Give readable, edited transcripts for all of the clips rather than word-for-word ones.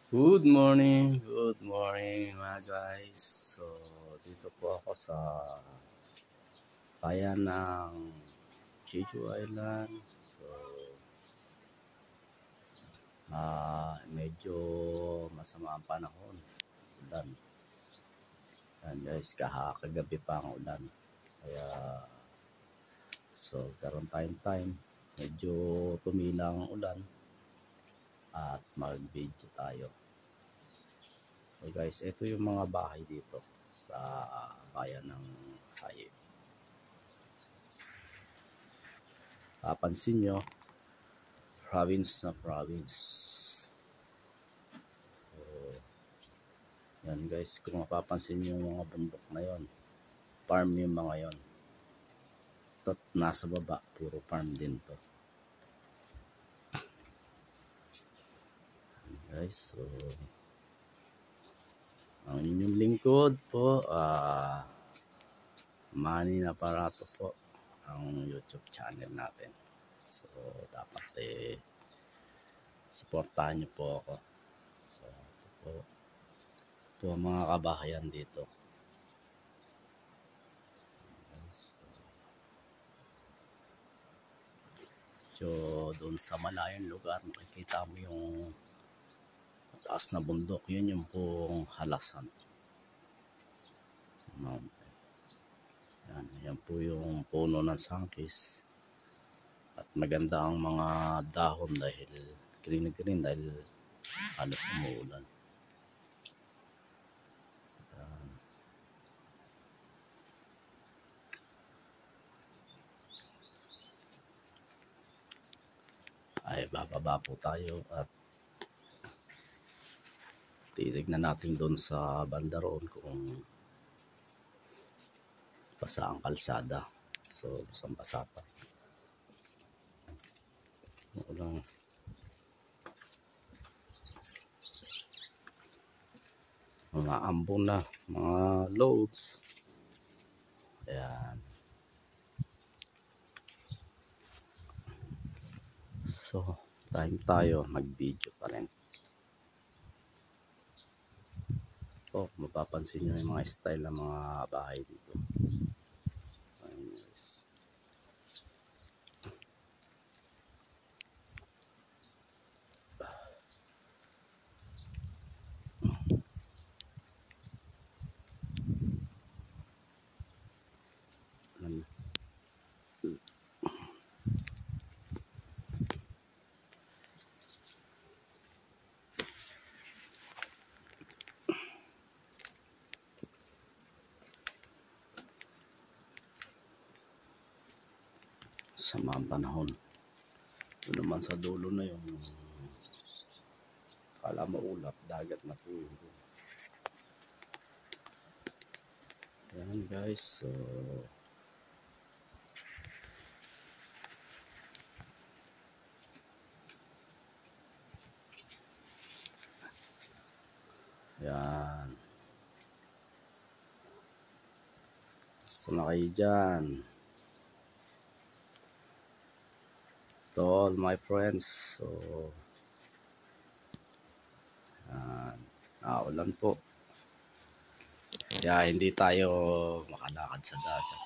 Good morning mga guys. So, dito po ako sa bayan ng Jeju Island. So, medyo masama ang panahon. Ulan. Yan guys, kagabi pa ang ulan. Kaya, so, karoon tayong time. Medyo tumilang ang ulan. At mag-video tayo. So guys, ito yung mga bahay dito sa bayan ng Haye. Papansin nyo, province na province. So, yan guys, kung mapapansin nyo yung mga bundok na yon, farm yung mga yon. At nasa baba, puro farm din to. Yan guys, so ang inyong lingkod po, Manny Naparato po ang YouTube channel natin. So, dapat supportahan nyo po ako. So, po mga kabahayan dito. So, doon sa malayong lugar, makikita mo yung taas na bundok. Yun yung pong Halasan Mountain. Yan po yung puno ng sangkis. At maganda ang mga dahon dahil green dahil halos umuulan. Ay bababa po tayo at titignan natin doon sa banda roon kung basa ang kalsada. So basang-basa pa. Walang mga ambon na, mga loads. Ayan. So, time tayo, mag-video pa rin. Oh, mapapansin nyo yung mga style ng mga bahay dito. Nice. Sama ang panahon. Ito naman sa dulo na yung kala maulap, dagat na po yun. Yan guys, so yan. Basta na kayo dyan. To all my friends. So, yan. Ulan po. Kaya hindi tayo makalakad sa dagat.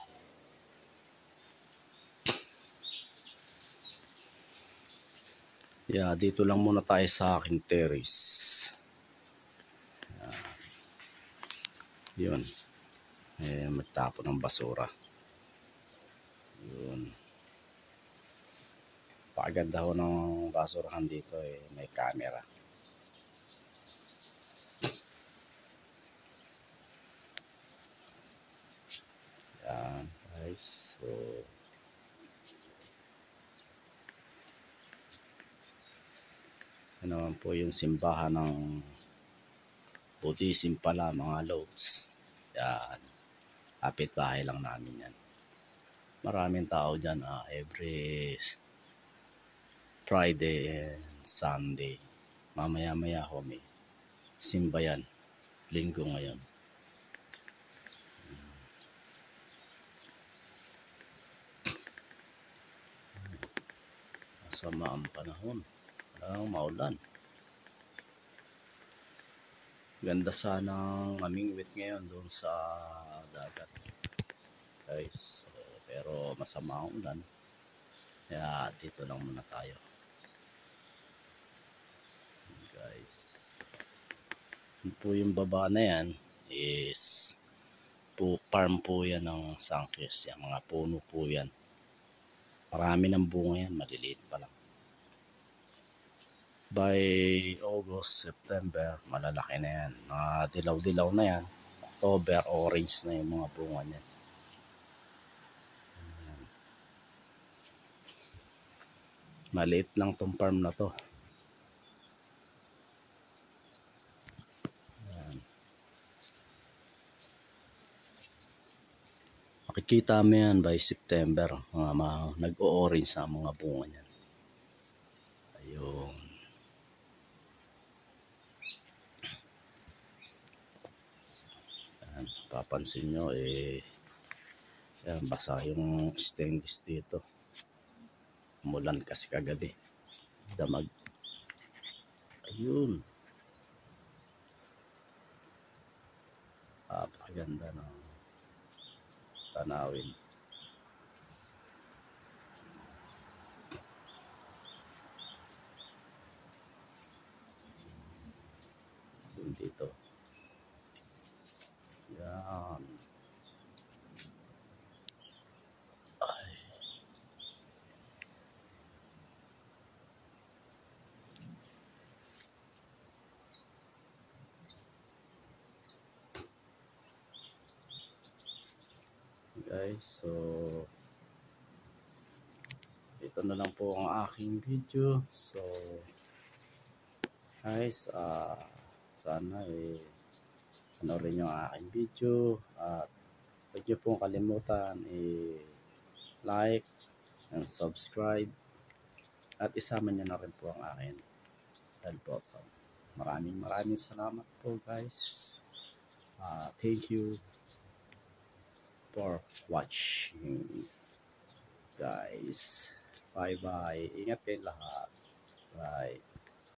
Yeah, dito lang muna tayo sa aking terrace. Yun. Magtapon ng basura. Yun. Paganda ho ng basurahan dito may camera. Yan guys. So, ano naman po yung simbahan ng Buddhism pala mga loads. Yan. Kapit bahay lang namin yan. Maraming tao dyan every Friday and Sunday. Mamaya-maya ho may simba yan. Linggo ngayon. Masama ang panahon. Walang maulan. Ganda sanang mamingwit ngayon doon sa dagat. Guys, so, pero masama ang ulan. Kaya dito lang muna tayo. Guys. Yun po yung baba na yan is po, farm po yan ng sangkis. Yan, mga puno po yan. Marami ng bunga yan, maliliit pa lang. By August, September, malalaki na yan. Mga dilaw-dilaw na yan. October, orange na yung mga bunga niyan. Maliit lang tong farm na to. Ayan. Makikita mo yan by September. Nag-o-orange na mga bunga niyan. Ayun. Ayan. Papansin nyo yan, basa yung stainless dito. Umulan kasi kagabi. Damag. Ayun. Napakaganda ng tanawin. Dito. Yan. Ay. Guys, so ito na lang po ang aking video. So guys, sana panoorin nyo ang aking video at huwag nyo pong kalimutan like and subscribe at isama nyo na rin po ang akin bell button. Maraming salamat po guys. Thank you for watching guys. Bye bye. Ingat kayo lahat. Bye.